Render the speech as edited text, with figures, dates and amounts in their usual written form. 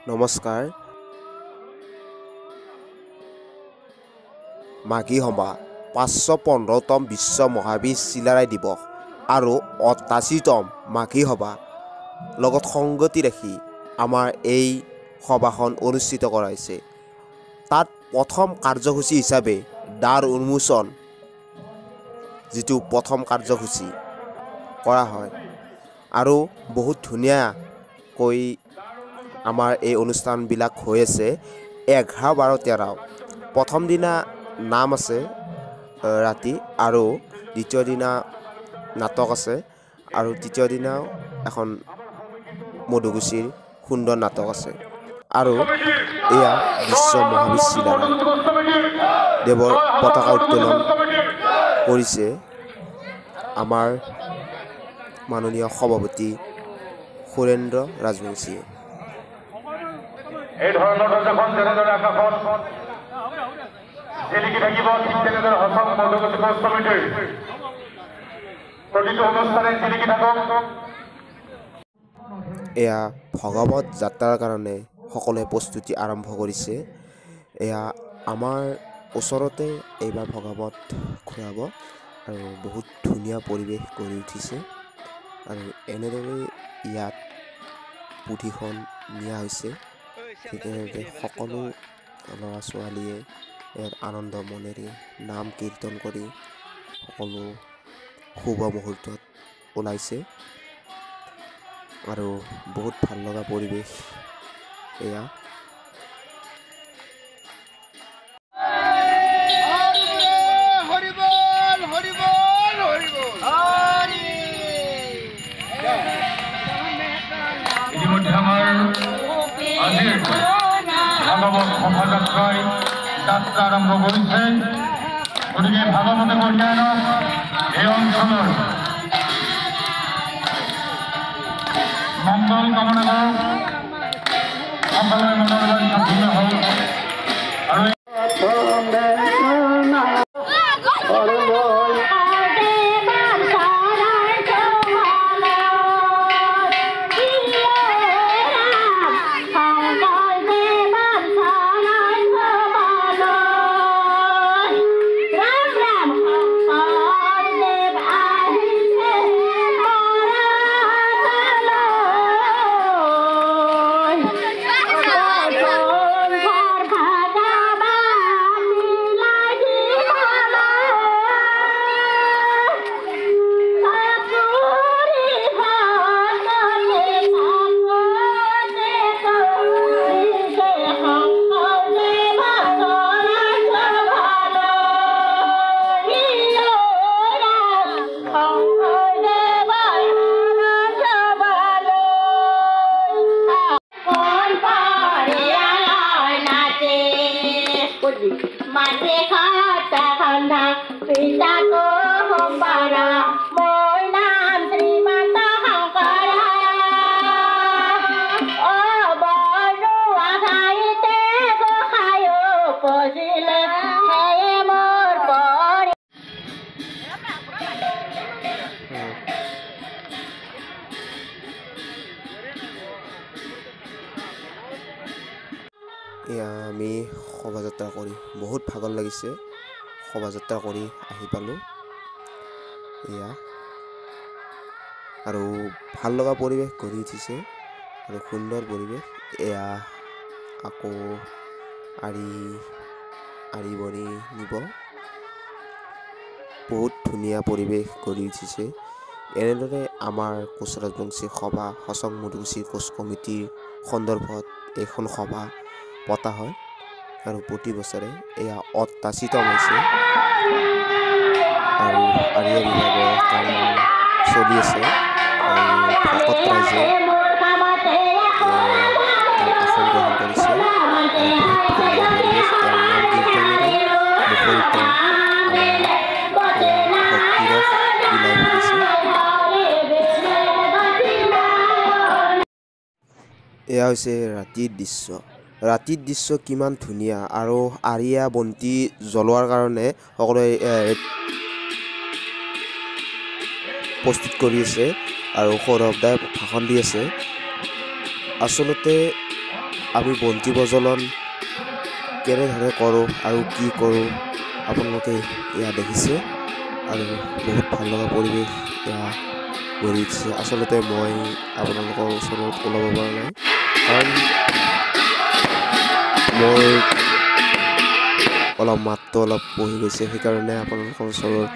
নমস্কাৰ। মাঘী সভা ৫১৫তম বিশ্ব মহাবীৰ চিলাৰায় দিৱস আৰু ৮৮তম মাঘী সভা লগত সংগতি ৰাখি আমাৰ এই সভাখন অনুষ্ঠিত কৰা হৈছে। তাত প্ৰথম কাৰ্যসূচী হিচাপে দ্বাৰ উন্মোচন যিটো প্ৰথম কাৰ্যসূচী কৰা হয় আৰু বহুত ধুনীয়াকৈ আমাৰ এই অনুষ্ঠানবিলাক হৈ আছে। ১১, ১২, ১৩ প্ৰথম দিনা নাম আছে ৰাতি আৰু দ্বিতীয় দিনা নাটক আছে আৰু তৃতীয় দিনাও এখন মধুগুচিৰ সুন্দৰ নাটক আছে আৰু এয়া বিশ্ব মহাবীৰ চিলাৰায় দেৱৰ পতাকা উত্তোলন কৰিছে আমাৰ মাননীয় সভাপতি সুৰেন্দ্ৰ ৰাজবংশীয়ে। এই ধৰণৰ যখন যেনেদৰে আকাশত জিলিকি থাকিব ঠিক তেনেদৰে অসম মধুগুচি কোচ কমিটিৰ প্ৰতিটো অনুষ্ঠানে জিলিকি থাকক। এয়া ভগৱত যাত্ৰাৰ কাৰণে সকলোৱে প্ৰস্তুতি আৰম্ভ কৰিছে। এয়া আমাৰ ওচৰতে এইবাৰ ভগৱত ঘূৰাব আৰু বহুত ধুনীয়া পৰিৱেশ গঢ়ি উঠিছে আৰু এনেদৰে ইয়াত পুথিখন নিয়া হৈছে। ঠিক তেনেদৰে সকলো ল'ৰা ছোৱালীয়ে ইয়াত আনন্দ মনেৰে নাম কীৰ্তন কৰি সকলো শুভ মুহূৰ্তত ওলাইছে আৰু বহুত ভাল লগা পৰিৱেশ এয়া। ইতিমধ্যে আমাৰ আজিৰ ভাগৱত শোভাযাত্ৰাই যাত্ৰা আৰম্ভ কৰিছে। গতিকে ভাগৱতে কঢ়িয়াই এই অঞ্চলৰ মংগল কামনা কৰক, সকলোৰে মনৰ বাঞ্ছা পূৰ্ণ হওক আৰু মাঝে খাতা খান্ডা পিতা কো হোমবারা মোর নাম শ্রীমাতা শংকরা ও বড়ুয়া খাইতে গোসাই পজিলে হে মোর পরে। এয়া আমি শোভাযাত্ৰা কৰি বহুত ভাগৰ লাগিছে। শোভাযাত্ৰা কৰি আহি পালোঁ এয়া আৰু ভাল লগা পৰিৱেশ গঢ়ি উঠিছে আৰু সুন্দৰ পৰিৱেশ। এয়া আকৌ আৰি বনি নিব। বহুত ধুনীয়া পৰিৱেশ গঢ়ি উঠিছে। এনেদৰে আমাৰ কোচ ৰাজবংশী সভা সচং মধুগুচি কোচ কমিটিৰ সন্দৰ্ভত এইখন সভা পতা হয় আৰু প্ৰতি বছৰে এয়া ৮৮তম হৈছে আৰু আৰিয়া বিভাগৰ কাম চলি আছে আৰু ভকত ৰাইজে আসন গ্ৰহণ কৰিছে আৰু বহুত ধুনীয়া পৰিৱেশ। নাম কীৰ্তনেৰে মুখৰিত ভক্তিৰস বিলাই ফুৰিছে। এয়া হৈছে ৰাতিৰ দৃশ্য। ৰাতিৰ দৃশ্য কিমান ধুনীয়া আৰু আৰিয়া বন্তি জ্বলোৱাৰ কাৰণে সকলোৱে প্ৰস্তুত কৰি আছে আৰু সৌৰভদাই ভাষণ দি আছে। আচলতে আমি বন্তি প্ৰজ্বলন কেনেদৰে কৰোঁ আৰু কি কৰোঁ আপোনালোকে এয়া দেখিছে আৰু বহুত ভাল লগা পৰিৱেশ এয়া গঢ়ি উঠিছে। আচলতে মই আপোনালোকৰ ওচৰত ওলাব পৰা নাই, কাৰণ মোৰ অলপ মাতটো অলপ বহি গৈছে, সেইকাৰণে আপোনালোকৰ ওচৰত